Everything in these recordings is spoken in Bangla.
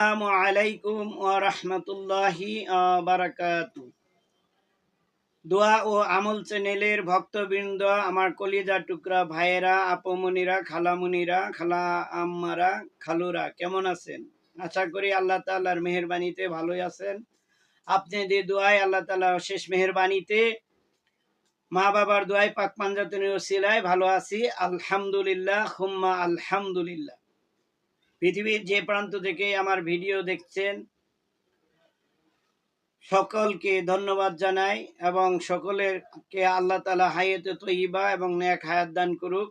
আসসালামু আলাইকুম ওয়া রাহমাতুল্লাহি ওয়া বারাকাতু। দোয়া ও আমল চ্যানেলের ভক্তবৃন্দ, আমার কলিজা টুকরা ভাইয়েরা, আপমনিরা, খালামুনিরা, খালা আম্মারা, খালুরা, কেমন আছেন? আশা করি আল্লাহ তাআলার মেহেরবানিতে ভালোই আছেন। আপনাদের দোয়ায় আল্লাহ তাআলার অশেষ মেহেরবানিতে, মা বাবার দোয়ায়, পাক পাঞ্জাতনের ওসিলায় ভালো আছি, আলহামদুলিল্লাহ, হুম্মা আলহামদুলিল্লাহ। পৃথিবীর যে প্রান্ত থেকে আমার ভিডিও দেখছেন সকলকে ধন্যবাদ জানাই এবং সকলেরকে আল্লাহ তাআলা হায়াতে তৈয়বা এবং নেক হায়াত দান করুক।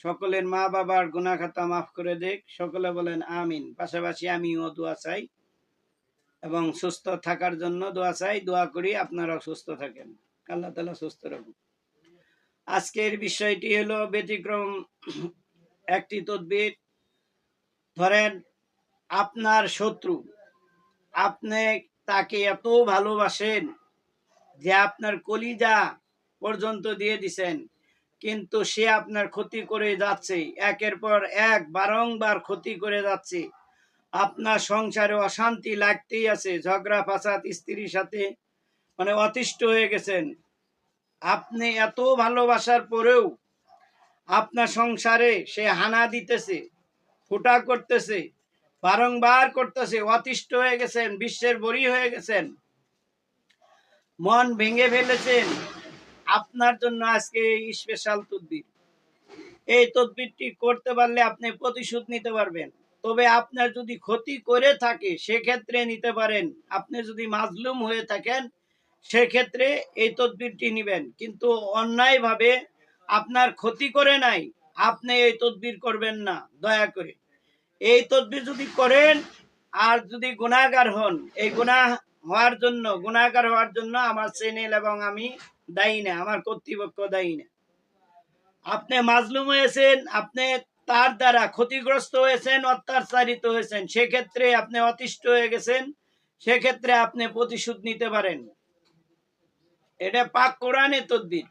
সকলের মা বাবার গুনাহ খাতা মাফ করে দেখ। সকলে বলেন আমিন। পাশাপাশি আমিও দোয়া চাই এবং সুস্থ থাকার জন্য দোয়া চাই। দোয়া করি আপনারা সুস্থ থাকেন, আল্লাহ তাআলা সুস্থ রাখুন। আজকের বিষয়টি হলো ব্যতিক্রম একটি তদবির। ধরেন আপনার শত্রু, আপনি তাকে এত ভালোবাসেন যে আপনার কলিজা পর্যন্ত দিয়ে দিছেন, কিন্তু সে আপনার ক্ষতি করে যাচ্ছে, একের পর এক বারংবার ক্ষতি করে যাচ্ছে। আপনার সংসারে অশান্তি লাগতেই আছে, ঝগড়া ফাসাদ, স্ত্রীর সাথে মানে অতিষ্ঠ হয়ে গেছেন। আপনি এত ভালোবাসার পরেও আপনার সংসারে সে হানা দিতেছে, ফুটা করতেছে, বারংবার করতেছে, অতিষ্ঠ হয়ে গেছেন, বিশ্বের বড়ি হয়ে গেছেন, মন ভেঙে ফেলেছেন। আপনার জন্য আজকে এই স্পেশাল তদবির। এই তদবিরটি করতে পারলে আপনি প্রতিশোধ নিতে পারবেন। তবে আপনার যদি ক্ষতি করে থাকে সেক্ষেত্রে নিতে পারেন। আপনি যদি মাজলুম হয়ে থাকেন সেক্ষেত্রে এই তদবিরটি নেবেন, কিন্তু অন্যায়ভাবে আপনার ক্ষতি করে নাই, আপনি এই তদবির করবেন না দয়া করে। এই তদবির যদি করেন আর যদি গুনাহগার হন, এই গুনাহগার হওয়ার জন্য আমার চ্যানেল এবং আমি দায়ী না, আমার কর্তৃপক্ষ দায়ী না। আপনি মাজলুম হয়েছেন, আপনি তার দ্বারা ক্ষতিগ্রস্ত হয়েছেন, অত্যাচারিত হয়েছেন, সেক্ষেত্রে আপনি অতিষ্ঠ হয়ে গেছেন, সেক্ষেত্রে আপনি প্রতিশোধ নিতে পারেন। এটা পাক কোরআনে তদবির,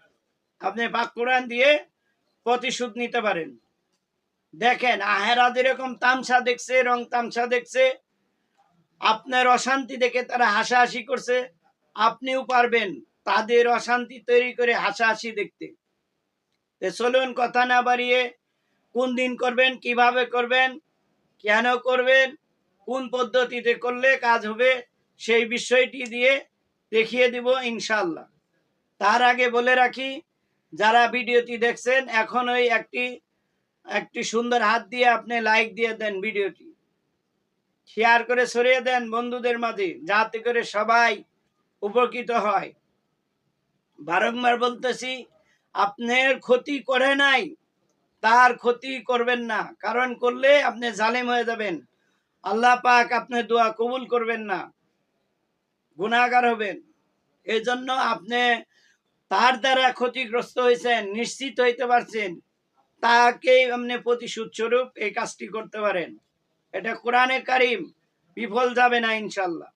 আপনি পাক কোরআন দিয়ে প্রতিশোধ নিতে পারেন। দেখেন আহেরা যেরকম তামসা দেখছে, রং তামসা দেখছে, আপনার অশান্তি দেখে তারা হাসাহাসি করছে, আপনিও পারবেন তাদের অশান্তি তৈরি করে হাসাহাসি দেখতে। চলুন কথা না বাড়িয়ে, কোন দিন করবেন, কিভাবে করবেন, কেন করবেন, কোন পদ্ধতিতে করলে কাজ হবে, সেই বিষয়টি দিয়ে দেখিয়ে দিব ইনশাআল্লাহ। তার আগে বলে রাখি, যারা ভিডিওটি দেখছেন এখন ওই একটি সুন্দর হাত দিয়ে আপনি লাইক দিয়ে দেন, ভিডিওটি শেয়ার করে ছড়িয়ে দেন বন্ধুদের মাঝে, যাতে করে সবাই উপকৃত হয়। বারংবার বলতেছি, আপনার ক্ষতি করে নাই, তার ক্ষতি করবেন না, কারণ করলে আপনি জালেম হয়ে যাবেন। আল্লাহ পাক আপনার দোয়া কবুল করবেন না, গুনাহগার হবেন। এই জন্য আপনি তার দ্বারা ক্ষতিগ্রস্ত হয়েছেন, নিশ্চিত হইতে পারছেন, তাকে আপনি প্রতিশোধ স্বরূপ এই কাজটি করতে পারেন। এটা কোরআনে কারিম, বিফল যাবে না ইনশাল্লাহ।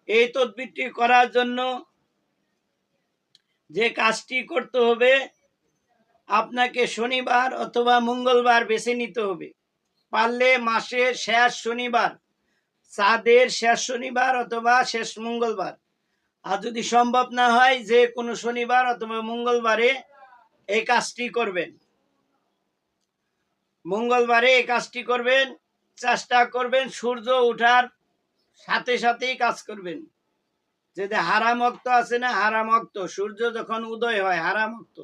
এই তদবিরটি করার জন্য যে কাজটি করতে হবে, আপনাকে শনিবার অথবা মঙ্গলবার বেছে নিতে হবে। পারলে মাসের শেষ শনিবার, চাঁদের শেষ শনিবার অথবা শেষ মঙ্গলবার। আর যদি সম্ভব না হয় যে কোনো শনিবার অথবা মঙ্গলবারে এই কাজটি করবেন। মঙ্গলবারে এই কাজটি করবেন, চেষ্টা করবেন সূর্য ওঠার সাথে সাথেই কাজ করবেন। যদি হারাম ওয়াক্ত আছে না, হারাম ওয়াক্ত সূর্য যখন উদয় হয় হারাম ওয়াক্ত,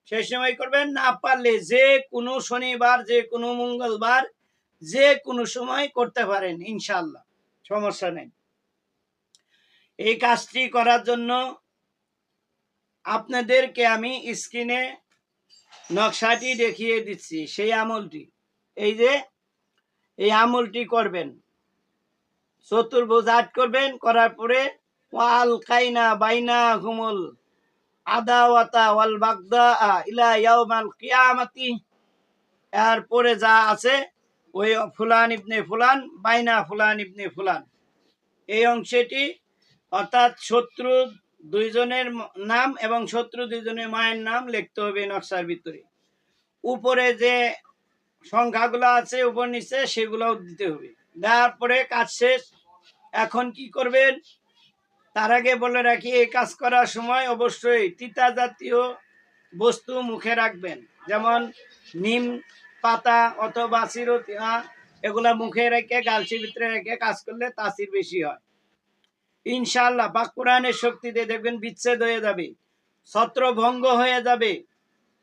সেই সময় করবেন। না পারলে যে কোনো শনিবার, যে কোনো মঙ্গলবার, যে কোনো সময় করতে পারেন ইনশাআল্লাহ, সমস্যা নেই। এই কাজটি করার জন্য আপনাদেরকে আমি স্ক্রিনে নকশাটি দেখিয়ে দিচ্ছি, সেই আমলটি। এই যে এই আমলটি করবেন, চতুর্ভুজ আট করবেন, করার পরে ওয়াল কাইনা বাইনা হুমুল আদাওয়াতা ওয়াল বাগদা ইলা ইয়াউমাল কিয়ামাতি। এরপরে যা আছে ওই ফুলান ইবনে ফুলান বাইনা ফুলান ইবনে ফুলান, এই অংশটি অর্থাৎ শত্রু দুইজনের নাম এবং শত্রু দুইজনের মায়ের নাম লিখতে হবে নকশার ভিতরে। উপরে যে সংখ্যাগুলো আছে উপর নিচে সেগুলোও দিতে হবে। দেওয়ার পরে কাজ শেষ। এখন কি করবেন? তার আগে বলে রাখি, এই কাজ করার সময় অবশ্যই তিতা জাতীয় বস্তু মুখে রাখবেন, যেমন নিম পাতা অথবা চিরতিহা, এগুলা মুখে রেখে গালসির ভিতরে রেখে কাজ করলে তাসির বেশি হয়। ইনশাআল্লাহ পাক কোরআনের শক্তিতে দেখবেন বিচ্ছেদ হয়ে যাবে, ছত্র ভঙ্গ হয়ে যাবে,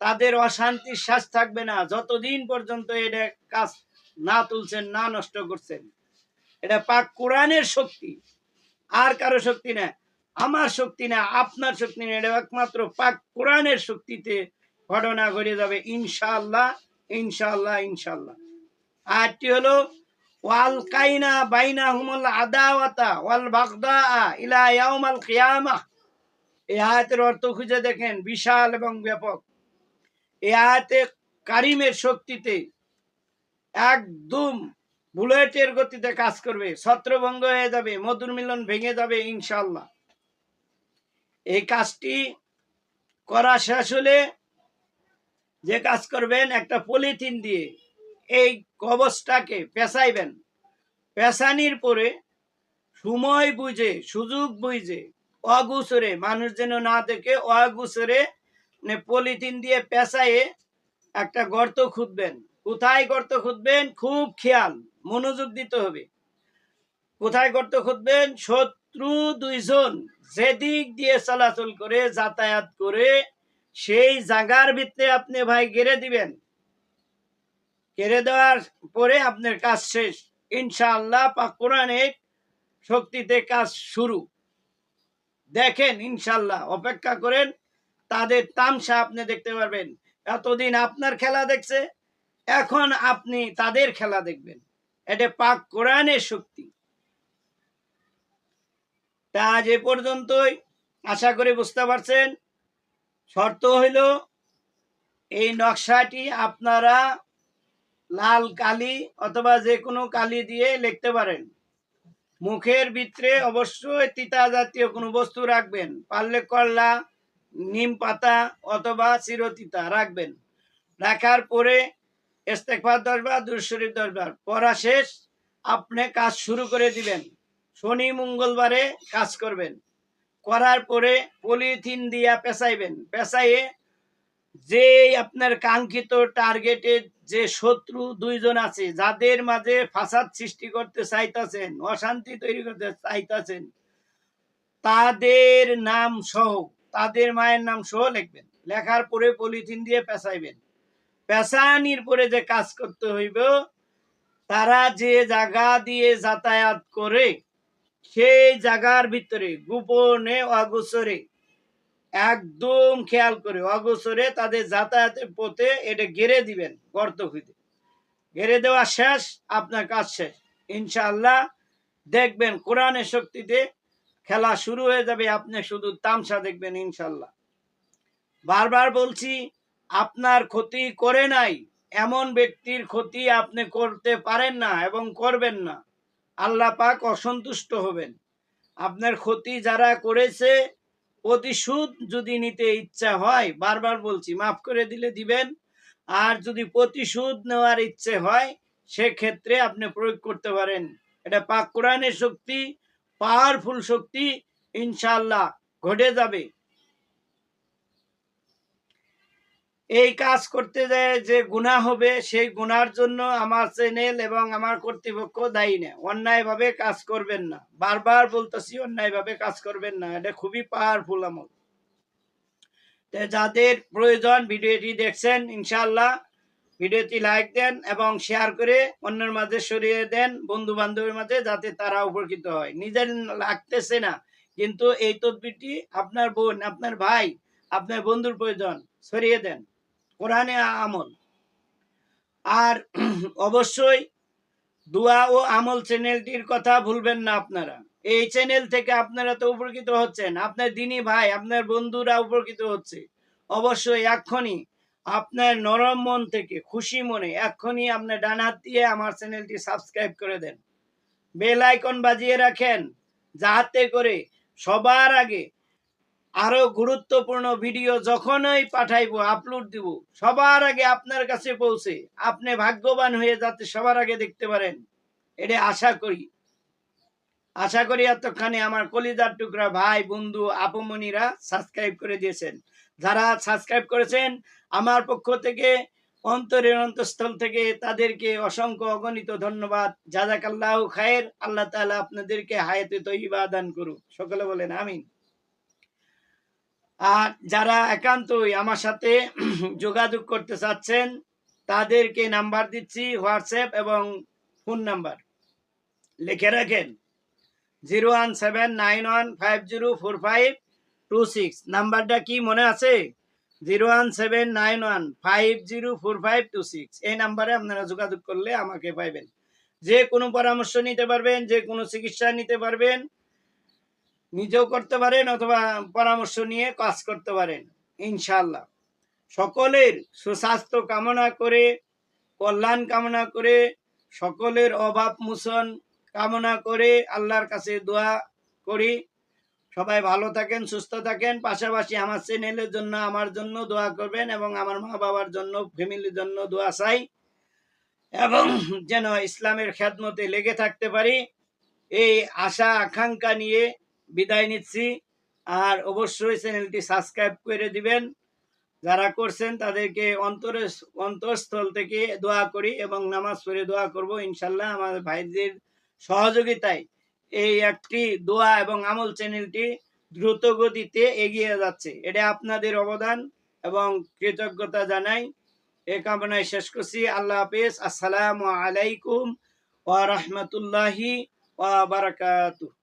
তাদের অশান্তির শ্বাস থাকবে না যতদিন পর্যন্ত এটা কাজ না তুলছেন, না নষ্ট করছেন। এটা পাক কোরআনের শক্তি, আর কারো শক্তি না, আমার শক্তি না, আপনার শক্তি না, এটা একমাত্র পাক কোরআনের শক্তিতে ঘটনা ঘটে যাবে ইনশাআল্লাহ, ইনশাআল্লাহ, ইনশাআল্লাহ। আরটি হলো ওয়াল কাইনা বাইনা হুমুল আদাওয়াতা ওয়াল বাগদা ইলা ইয়াউমাল কিয়ামাহ। এই আয়াতের অর্থ খুঁজে দেখেন, বিশাল এবং ব্যাপক। এই আয়াতে কারিমের শক্তিতে একদম বুলেটের গতিতে কাজ করবে, ছত্রভঙ্গ হয়ে যাবে, মধুর মিলন ভেঙে যাবে ইনশাআল্লাহ। এই কাজটি করা শেষ হলে যে কাজ করবেন, একটা পলিথিন দিয়ে এই কবচটাকে পেঁচাইবেন। পেঁচানির পরে সময় বুঝে, সুযোগ বুঝে, অগুছরে, মানুষ যেন না দেখে, অগুছরে পলিথিন দিয়ে পেঁচাইয়ে একটা গর্ত খুঁদবেন। কোথায় গর্ত খুঁদবেন? খুব খেয়াল মনোযোগ দিতে হবে। কোথায় গর্ত খুঁদবেন? শত্রু দুইজন যেদিক দিয়ে চলাচল করে, যাতায়াত করে, সেই জায়গার ভিতরে আপনি ভাই গেড়ে দিবেন। গেড়ে দেওয়ার পরে আপনার কাজ শেষ ইনশাআল্লাহ। পাক কোরআনের শক্তিতে কাজ শুরু। দেখেন ইনশাআল্লাহ, অপেক্ষা করেন, তাদের তামসা আপনি দেখতে পারবেন। এতদিন আপনার খেলা দেখছে, এখন আপনি তাদের খেলা দেখবেন। এটা পাক কোরআনের শক্তি। তা আজ এ পর্যন্তই, আশা করি বুঝতে পারছেন। শর্ত হইল এই নকশাটি আপনারা লাল কালি অথবা যে কোনো কালি দিয়ে লিখতে পারেন। মুখের ভিতরে অবশ্যই তিতা জাতীয় কোনো বস্তু রাখবেন, পারলে করলা, নিম পাতা অথবা চিরতিতা রাখবেন। রাখার পরে ইস্তেগফার 10 বার, দুরূদ শরীফ 10 বার পড়া শেষ, আপনি কাজ শুরু করে দিবেন। শনি মঙ্গলবারে কাজ করবেন। করার পরে পলিথিন দিয়া পেঁচাইবেন। পেঁচাইয়ে যে আপনার কাঙ্ক্ষিত টার্গেটের যে শত্রু দুইজন আছে, যাদের মাঝে ফাসাদ সৃষ্টি করতে চাইতেছেন, অশান্তি তৈরি করতে চাইতেছেন, তাদের নাম সহ, তাদের মায়ের নাম সহ লিখবেন। লেখার পরে পলিথিন দিয়ে পেঁচাইবেন। পেঁচানির পরে যে কাজ করতে হইব, তারা যে জায়গা দিয়ে যাতায়াত করে, সেই জায়গার ভিতরে গোপনে অগোচরে, একদম খেয়াল করে অগোচরে তাদের যাতায়াতের পথে এটা গেড়ে দিবেন গর্ত খুঁজে। গেড়ে দেওয়া শেষ, আপনার কাজ শেষ ইনশাআল্লাহ। দেখবেন কোরআনের শক্তিতে খেলা শুরু হয়ে যাবে, আপনি শুধু তামসা দেখবেন ইনশাআল্লাহ। বারবার বলছি, আপনার ক্ষতি করে নাই এমন ব্যক্তির ক্ষতি আপনি করতে পারেন না এবং করবেন না। আল্লাহ পাক অসন্তুষ্ট হবেন। আপনার ক্ষতি যারা করেছে, প্রতিশোধ যদি নিতে ইচ্ছা হয়, বারবার বলছি, মাফ করে দিলে দিবেন। আর যদি প্রতিশোধ নেওয়ার ইচ্ছে হয়, সেক্ষেত্রে আপনি প্রয়োগ করতে পারেন। এটা পাক কোরআনের শক্তি, পাওয়ারফুল শক্তি, ইনশাআল্লাহ ঘটে যাবে। এই কাজ করতে যায় যে গুনাহ হবে, সেই গুনার জন্য আমার চ্যানেল এবং আমার কর্তৃপক্ষ দায়ী না। অন্যায়ভাবে কাজ করবেন না, বারবার বলতেছি, অন্যায়ভাবে কাজ করবেন না। এটা খুবই পাওয়ারফুল আমল। যাদের প্রয়োজন, ভিডিওটি দেখছেন, ইনশাআল্লাহ ভিডিওটি লাইক দেন এবং শেয়ার করে অন্যের মাঝে ছড়িয়ে দেন, বন্ধু বান্ধবের মাঝে, যাতে তারা উপকৃত হয়। নিজের লাগতেছে না, কিন্তু এই তদবিরটি আপনার বোন, আপনার ভাই, আপনার বন্ধুর প্রয়োজন, ছড়িয়ে দেন। কোরআনে আমল। আর অবশ্যই দোয়া ও আমল চ্যানেলটির কথা ভুলবেন না আপনারা। এই চ্যানেল থেকে আপনারা তো উপকৃত হচ্ছেন, আপনার দিনী ভাই, আপনার বন্ধুরা উপকৃত হচ্ছে। অবশ্যই এক্ষুনি আপনার নরম মন থেকে, খুশি মনে এক্ষুনি আপনার ডান হাত দিয়ে আমার চ্যানেলটি সাবস্ক্রাইব করে দেন, বেল আইকন বাজিয়ে রাখেন, যাতে করে সবার আগে আরো গুরুত্বপূর্ণ ভিডিও যখনই পাঠাইবো, আপলোড দিব, সবার আগে আপনার কাছে পৌঁছে আপনি ভাগ্যবান হয়ে যাতে সবার আগে দেখতে পারেন। এটা আশা করি এতক্ষণে আমার কলিজার টুকরা ভাই বন্ধু আপুমনিরা সাবস্ক্রাইব করে দিয়েছেন। যারা সাবস্ক্রাইব করেছেন আমার পক্ষ থেকে অন্তরের অন্তঃস্থল থেকে তাদেরকে অসংখ্য অগণিত ধন্যবাদ। জাযাকাল্লাহু খায়ের। আল্লাহ তাআলা আপনাদেরকে হায়াতে তয়্যিবা দান করুক। সকলে বলেন আমিন। আর যারা একান্তই আমার সাথে যোগাযোগ করতে চাচ্ছেন তাদেরকে নাম্বার দিচ্ছি, হোয়াটসঅ্যাপ এবং ফোন নাম্বার লিখে রাখেন। 01791504526 নাম্বারটা কি মনে আছে? 01791504526 এই নাম্বারে আপনারা যোগাযোগ করলে আমাকে পাইবেন। যে কোনো পরামর্শ নিতে পারবেন, যে কোনো চিকিৎসা নিতে পারবেন, নিজেও করতে পারেন অথবা পরামর্শ নিয়ে কাজ করতে পারেন ইনশাআল্লাহ। সকলের সুস্বাস্থ্য কামনা করে, কল্যাণ কামনা করে, সকলের অভাব মোচন কামনা করে আল্লাহর কাছে দোয়া করি সবাই ভালো থাকেন, সুস্থ থাকেন। পাশাপাশি আমার চ্যানেলের জন্য, আমার জন্য দোয়া করবেন এবং আমার মা বাবার জন্য, ফ্যামিলির জন্য দোয়া চাই এবং যেন ইসলামের খেদমতে লেগে থাকতে পারি এই আশা আকাঙ্ক্ষা নিয়ে বিদায় নিচ্ছি। আর অবশ্যই চ্যানেলটি সাবস্ক্রাইব করে দিবেন। যারা করছেন তাদেরকে অন্তরস্থল থেকে দোয়া করি এবং নামাজ পড়ে দোয়া করব ইনশাল্লাহ। আমাদের ভাইদের সহযোগিতায় এই একটি দোয়া এবং আমল চ্যানেলটি দ্রুত গতিতে এগিয়ে যাচ্ছে। এটা আপনাদের অবদান এবং কৃতজ্ঞতা জানাই। এ কামনায় শেষ করছি। আল্লাহ হাফেজ। আসসালামু আলাইকুম ওয়া রাহমাতুল্লাহি ওয়া বারাকাতুহু।